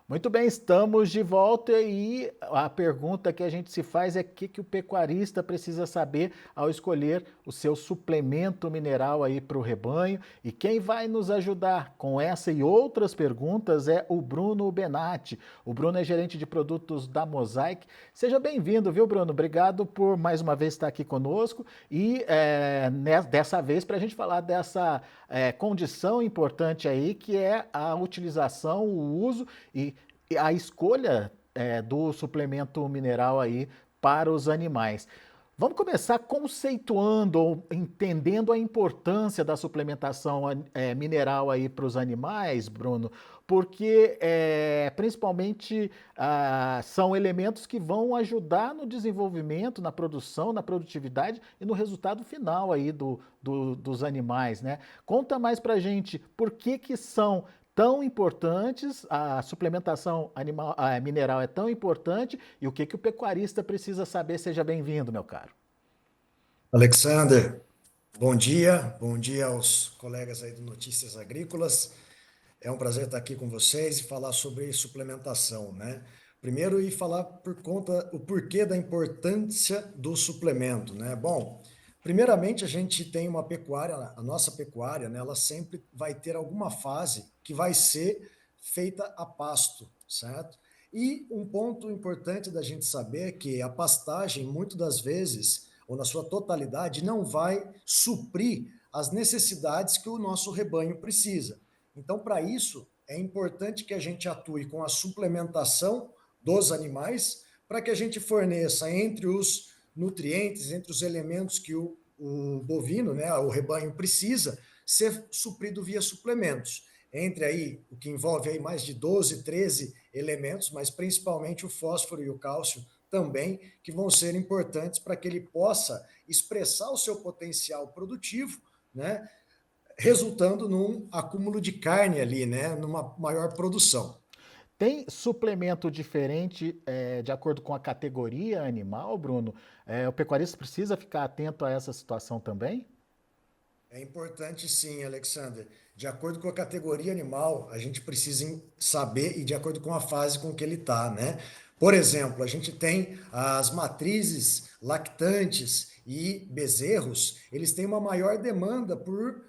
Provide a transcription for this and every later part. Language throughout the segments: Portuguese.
Muito bem, estamos de volta e a pergunta que a gente se faz é o que o pecuarista precisa saber ao escolher o seu suplemento mineral aí para o rebanho. E quem vai nos ajudar com essa e outras perguntas é o Bruno Benatti. O Bruno é gerente de produtos da Mosaic. Seja bem-vindo, viu, Bruno? Obrigado por mais uma vez estar aqui conosco e dessa vez para a gente falar dessa condição importante aí que é a utilização, o uso e a escolha do suplemento mineral aí para os animais. Vamos começar conceituando ou entendendo a importância da suplementação mineral aí para os animais, Bruno, porque principalmente são elementos que vão ajudar no desenvolvimento, na produção, na produtividade e no resultado final aí dos animais, né? Conta mais pra gente por que são tão importantes, a suplementação mineral é tão importante e o que o pecuarista precisa saber. Seja bem-vindo, meu caro. Alexander, bom dia aos colegas aí do Notícias Agrícolas. É um prazer estar aqui com vocês e falar sobre suplementação, né? Primeiro, ir falar por conta o porquê da importância do suplemento, né? Bom, primeiramente a gente tem uma pecuária, a nossa pecuária, né? Ela sempre vai ter alguma fase que vai ser feita a pasto, certo? E um ponto importante da gente saber é que a pastagem, muitas das vezes, ou na sua totalidade, não vai suprir as necessidades que o nosso rebanho precisa. Então, para isso, é importante que a gente atue com a suplementação dos animais, para que a gente forneça entre os nutrientes, entre os elementos que o bovino, né, o rebanho precisa, ser suprido via suplementos. Entre aí, o que envolve aí mais de 12, 13 elementos, mas principalmente o fósforo e o cálcio também, que vão ser importantes para que ele possa expressar o seu potencial produtivo, né, resultando num acúmulo de carne ali, né, numa maior produção. Tem suplemento diferente de acordo com a categoria animal, Bruno? O pecuarista precisa ficar atento a essa situação também? É importante sim, Alexander. De acordo com a categoria animal, a gente precisa saber e de acordo com a fase com que ele está, né? Por exemplo, a gente tem as matrizes lactantes e bezerros, eles têm uma maior demanda por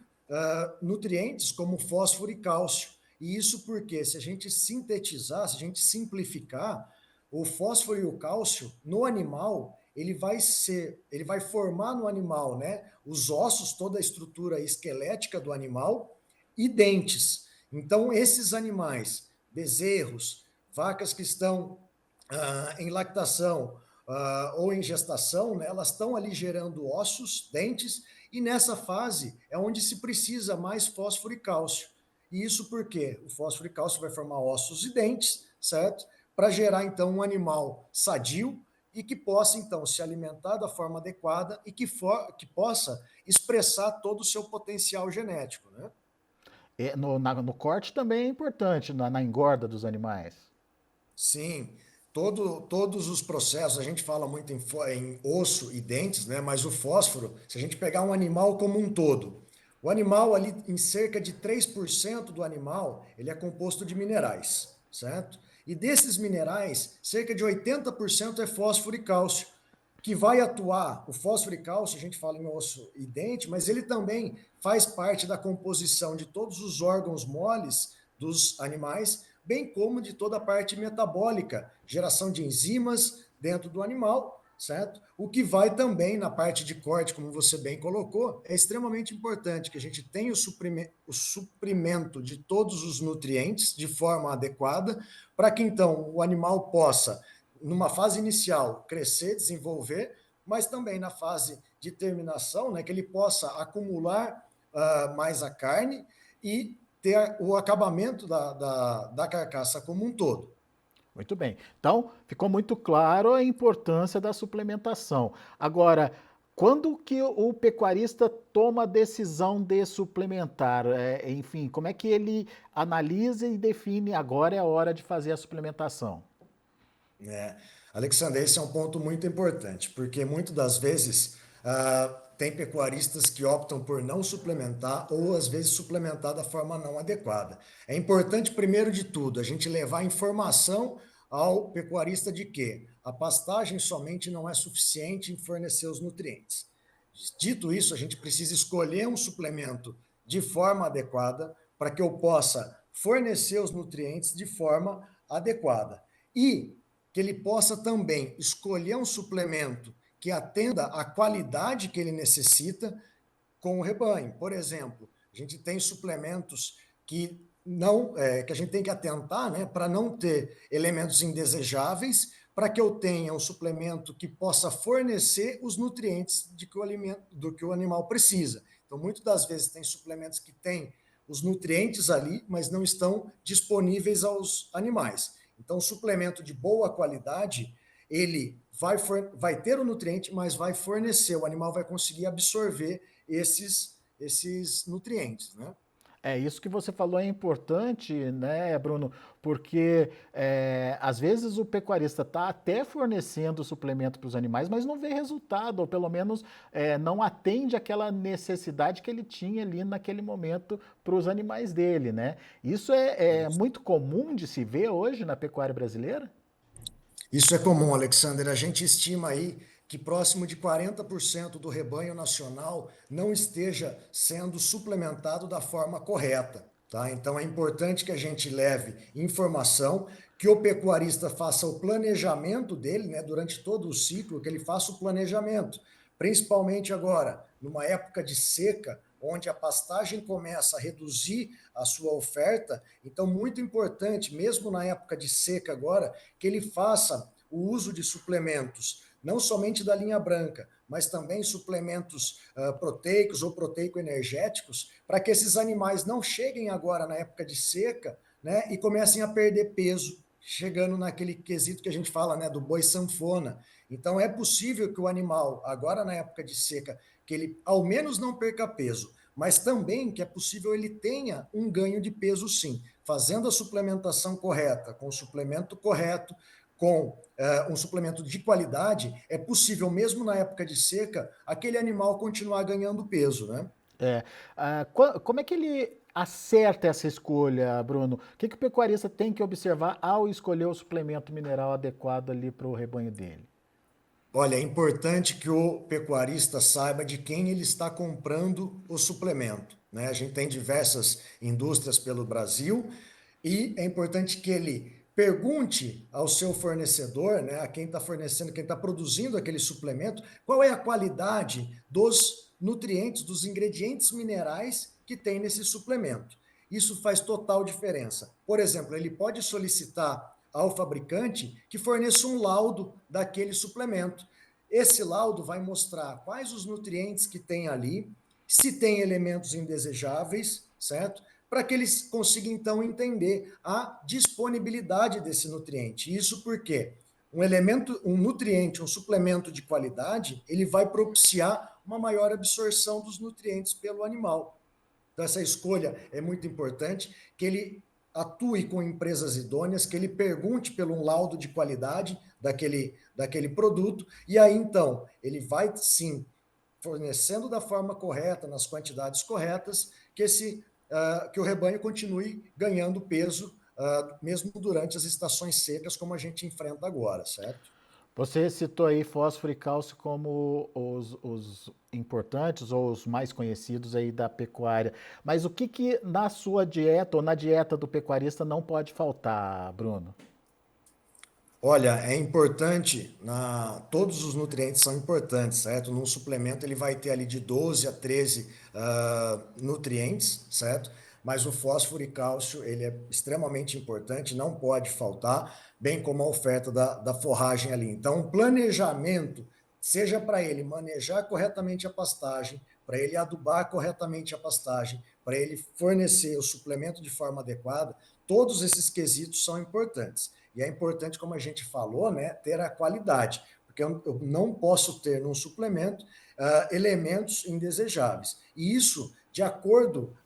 nutrientes como fósforo e cálcio. E isso porque, se a gente sintetizar, se a gente simplificar, o fósforo e o cálcio no animal, ele vai formar no animal, né, os ossos, toda a estrutura esquelética do animal e dentes. Então, esses animais, bezerros, vacas que estão em lactação ou em gestação, né, elas estão ali gerando ossos, dentes, e nessa fase é onde se precisa mais fósforo e cálcio. E isso porque o fósforo e cálcio vai formar ossos e dentes, certo? Para gerar então um animal sadio e que possa então se alimentar da forma adequada e que possa expressar todo o seu potencial genético, né? No corte também é importante, na engorda dos animais. Sim, todos os processos, a gente fala muito em osso e dentes, né? Mas o fósforo, se a gente pegar um animal como um todo, o animal ali, em cerca de 3% do animal, ele é composto de minerais, certo? E desses minerais, cerca de 80% é fósforo e cálcio, que vai atuar, o fósforo e cálcio, a gente fala em osso e dente, mas ele também faz parte da composição de todos os órgãos moles dos animais, bem como de toda a parte metabólica, geração de enzimas dentro do animal, certo? O que vai também na parte de corte, como você bem colocou, é extremamente importante que a gente tenha o suprimento de todos os nutrientes de forma adequada, para que então o animal possa, numa fase inicial, crescer, desenvolver, mas também na fase de terminação, né, que ele possa acumular mais a carne e ter o acabamento da carcaça como um todo. Muito bem. Então, ficou muito claro a importância da suplementação. Agora, quando que o pecuarista toma a decisão de suplementar? Enfim, como é que ele analisa e define agora é a hora de fazer a suplementação? Né? Alexandre, esse é um ponto muito importante, porque muitas das vezes tem pecuaristas que optam por não suplementar ou, às vezes, suplementar da forma não adequada. É importante, primeiro de tudo, a gente levar informação ao pecuarista de que a pastagem somente não é suficiente em fornecer os nutrientes. Dito isso, a gente precisa escolher um suplemento de forma adequada para que eu possa fornecer os nutrientes de forma adequada. E que ele possa também escolher um suplemento que atenda à qualidade que ele necessita com o rebanho. Por exemplo, a gente tem suplementos que não que a gente tem que atentar, né, para não ter elementos indesejáveis, para que eu tenha um suplemento que possa fornecer os nutrientes de que o alimento, do que o animal precisa. Então, muitas das vezes tem suplementos que têm os nutrientes ali, mas não estão disponíveis aos animais. Então, o suplemento de boa qualidade, ele vai ter o nutriente, mas vai fornecer, o animal vai conseguir absorver esses nutrientes, né? É, isso que você falou é importante, né, Bruno? Porque às vezes o pecuarista está até fornecendo suplemento para os animais, mas não vê resultado, ou pelo menos não atende aquela necessidade que ele tinha ali naquele momento para os animais dele, né? Isso é muito comum de se ver hoje na pecuária brasileira? Isso é comum, Alexander. A gente estima aí que próximo de 40% do rebanho nacional não esteja sendo suplementado da forma correta. Tá? Então é importante que a gente leve informação, que o pecuarista faça o planejamento dele, né, durante todo o ciclo, que ele faça o planejamento, principalmente agora, numa época de seca, onde a pastagem começa a reduzir a sua oferta. Então, muito importante, mesmo na época de seca agora, que ele faça o uso de suplementos, não somente da linha branca, mas também suplementos proteicos ou proteico-energéticos, para que esses animais não cheguem agora na época de seca, né, e comecem a perder peso, chegando naquele quesito que a gente fala, né, do boi sanfona. Então, é possível que o animal, agora na época de seca, que ele ao menos não perca peso, mas também que é possível ele tenha um ganho de peso sim, fazendo a suplementação correta, com o suplemento correto, com um suplemento de qualidade, é possível, mesmo na época de seca, aquele animal continuar ganhando peso, né? É. Como é que ele acerta essa escolha, Bruno? O que o pecuarista tem que observar ao escolher o suplemento mineral adequado ali para o rebanho dele? Olha, é importante que o pecuarista saiba de quem ele está comprando o suplemento, né? A gente tem diversas indústrias pelo Brasil e é importante que ele pergunte ao seu fornecedor, né, a quem está fornecendo, quem está produzindo aquele suplemento, qual é a qualidade dos nutrientes, dos ingredientes minerais que tem nesse suplemento. Isso faz total diferença. Por exemplo, ele pode solicitar ao fabricante que forneça um laudo daquele suplemento. Esse laudo vai mostrar quais os nutrientes que tem ali, se tem elementos indesejáveis, certo? Para que eles consigam então entender a disponibilidade desse nutriente. Isso porque um elemento, um nutriente, um suplemento de qualidade, ele vai propiciar uma maior absorção dos nutrientes pelo animal. Então, essa escolha é muito importante, que ele atue com empresas idôneas, que ele pergunte pelo um laudo de qualidade daquele produto, e aí, então, ele vai, sim, fornecendo da forma correta, nas quantidades corretas, que o rebanho continue ganhando peso, mesmo durante as estações secas, como a gente enfrenta agora, certo? Você citou aí fósforo e cálcio como os importantes ou os mais conhecidos aí da pecuária. Mas o que na sua dieta ou na dieta do pecuarista não pode faltar, Bruno? Olha, é importante, todos os nutrientes são importantes, certo? Num suplemento ele vai ter ali de 12 a 13 nutrientes, certo? Mas o fósforo e cálcio, ele é extremamente importante, não pode faltar, bem como a oferta da forragem ali. Então, o planejamento, seja para ele manejar corretamente a pastagem, para ele adubar corretamente a pastagem, para ele fornecer o suplemento de forma adequada, todos esses quesitos são importantes. E é importante, como a gente falou, né, ter a qualidade, porque eu não posso ter num suplemento elementos indesejáveis. E isso, de acordo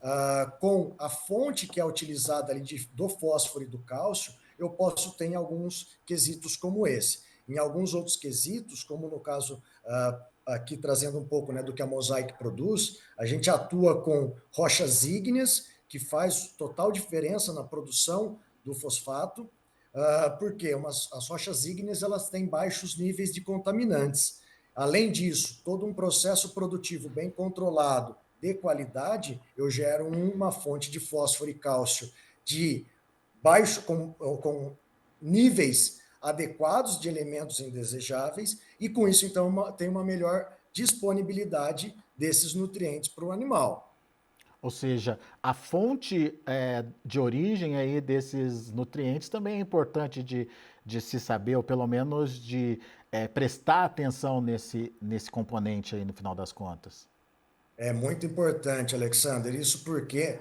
com a fonte que é utilizada ali do fósforo e do cálcio, eu posso ter em alguns quesitos como esse. Em alguns outros quesitos, como no caso aqui trazendo um pouco, né, do que a Mosaic produz, a gente atua com rochas ígneas, que faz total diferença na produção do fosfato, porque as rochas ígneas elas têm baixos níveis de contaminantes. Além disso, todo um processo produtivo bem controlado, de qualidade, eu gero uma fonte de fósforo e cálcio de baixo, com níveis adequados de elementos indesejáveis, e com isso, então, tem uma melhor disponibilidade desses nutrientes para o animal. Ou seja, a fonte de origem aí desses nutrientes também é importante de se saber, ou pelo menos de prestar atenção nesse componente aí no final das contas. É muito importante, Alexander, isso porque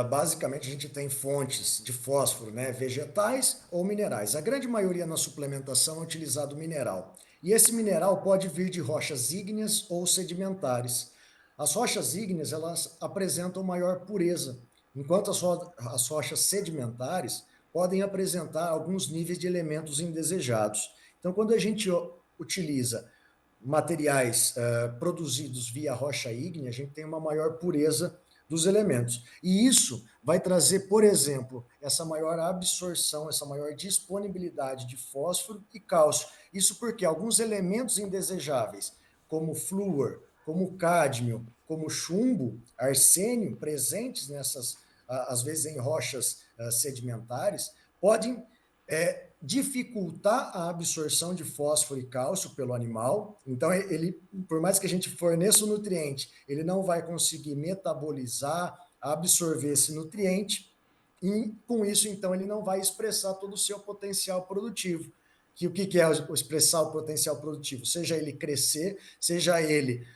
basicamente a gente tem fontes de fósforo, né, vegetais ou minerais. A grande maioria na suplementação é utilizado mineral. E esse mineral pode vir de rochas ígneas ou sedimentares. As rochas ígneas elas apresentam maior pureza, enquanto as rochas sedimentares podem apresentar alguns níveis de elementos indesejados. Então, quando a gente utiliza materiais produzidos via rocha ígnea, a gente tem uma maior pureza dos elementos. E isso vai trazer, por exemplo, essa maior absorção, essa maior disponibilidade de fósforo e cálcio. Isso porque alguns elementos indesejáveis, como flúor, como cádmio, como chumbo, arsênio, presentes nessas, às vezes em rochas sedimentares, podem dificultar a absorção de fósforo e cálcio pelo animal. Então, ele, por mais que a gente forneça o nutriente, ele não vai conseguir metabolizar, absorver esse nutriente, e com isso, então, ele não vai expressar todo o seu potencial produtivo. Que o que é expressar o potencial produtivo? Seja ele crescer, seja ele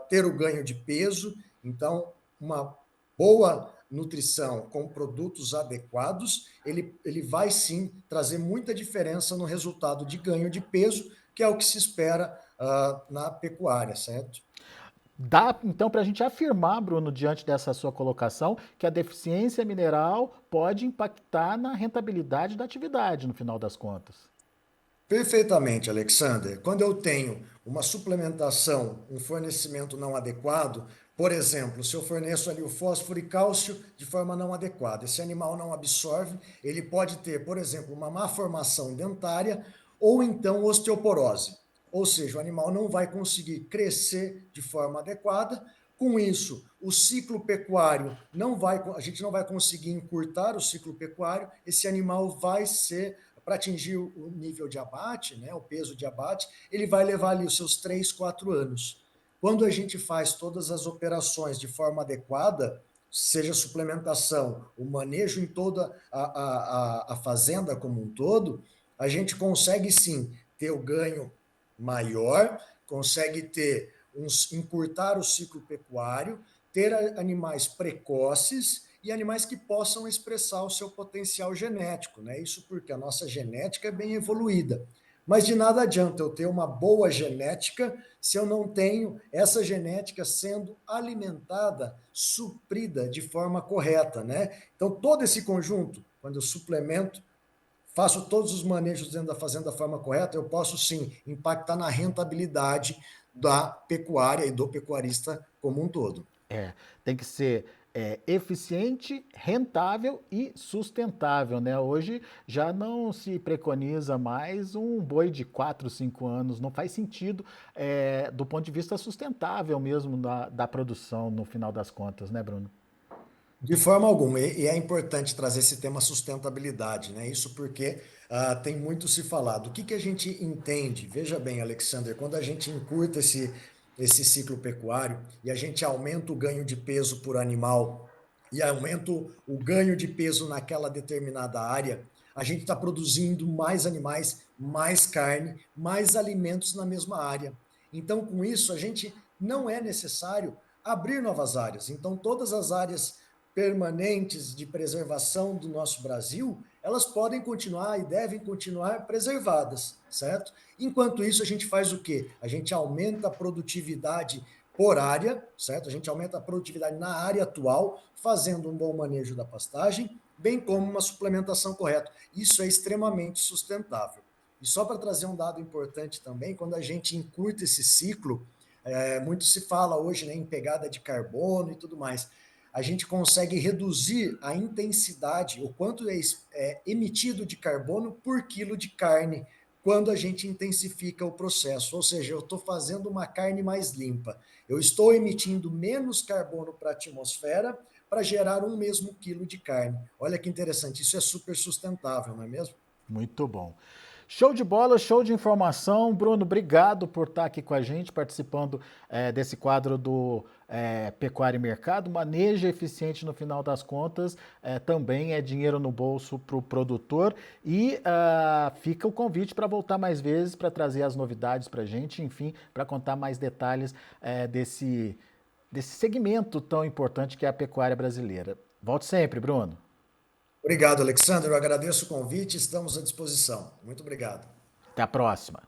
ter o ganho de peso. Então, uma boa nutrição com produtos adequados, ele vai sim trazer muita diferença no resultado de ganho de peso, que é o que se espera na pecuária, certo? Dá então para a gente afirmar, Bruno, diante dessa sua colocação, que a deficiência mineral pode impactar na rentabilidade da atividade, no final das contas. Perfeitamente, Alexander. Quando eu tenho uma suplementação, um fornecimento não adequado, por exemplo, se eu forneço ali o fósforo e cálcio de forma não adequada, esse animal não absorve, ele pode ter, por exemplo, uma má formação dentária ou então osteoporose. Ou seja, o animal não vai conseguir crescer de forma adequada. Com isso, o ciclo pecuário não vai, a gente não vai conseguir encurtar o ciclo pecuário, esse animal vai ser para atingir o nível de abate, né, o peso de abate, ele vai levar ali os seus 3, 4 anos. Quando a gente faz todas as operações de forma adequada, seja suplementação, o manejo em toda a fazenda como um todo, a gente consegue sim ter o ganho maior, consegue ter encurtar o ciclo pecuário, ter animais precoces e animais que possam expressar o seu potencial genético, né? Isso porque a nossa genética é bem evoluída. Mas de nada adianta eu ter uma boa genética se eu não tenho essa genética sendo alimentada, suprida de forma correta, né? Então, todo esse conjunto, quando eu suplemento, faço todos os manejos dentro da fazenda da forma correta, eu posso sim impactar na rentabilidade da pecuária e do pecuarista como um todo. É, tem que ser eficiente, rentável e sustentável, né? Hoje já não se preconiza mais um boi de 4, 5 anos, não faz sentido do ponto de vista sustentável mesmo da produção, no final das contas, né, Bruno? De forma alguma, e é importante trazer esse tema sustentabilidade, né? Isso porque tem muito se falado. O que a gente entende? Veja bem, Alexander, quando a gente encurta esse ciclo pecuário e a gente aumenta o ganho de peso por animal e aumenta o ganho de peso naquela determinada área, a gente está produzindo mais animais, mais carne, mais alimentos na mesma área. Então, com isso, a gente não é necessário abrir novas áreas. Então, todas as áreas permanentes de preservação do nosso Brasil, elas podem continuar e devem continuar preservadas, certo? Enquanto isso, a gente faz o quê? A gente aumenta a produtividade por área, certo? A gente aumenta a produtividade na área atual, fazendo um bom manejo da pastagem, bem como uma suplementação correta. Isso é extremamente sustentável. E só para trazer um dado importante também, quando a gente encurta esse ciclo, Muito se fala hoje, né, em pegada de carbono e tudo mais. A gente consegue reduzir a intensidade, o quanto é emitido de carbono por quilo de carne quando a gente intensifica o processo. Ou seja, eu estou fazendo uma carne mais limpa. Eu estou emitindo menos carbono para a atmosfera para gerar um mesmo quilo de carne. Olha que interessante, isso é super sustentável, não é mesmo? Muito bom. Show de bola, show de informação. Bruno, obrigado por estar aqui com a gente, participando desse quadro do Pecuária e Mercado. Manejo eficiente no final das contas também é dinheiro no bolso para o produtor. E fica o convite para voltar mais vezes, para trazer as novidades para a gente, enfim, para contar mais detalhes desse segmento tão importante que é a pecuária brasileira. Volte sempre, Bruno. Obrigado, Alexandre. Eu agradeço o convite, estamos à disposição. Muito obrigado. Até a próxima.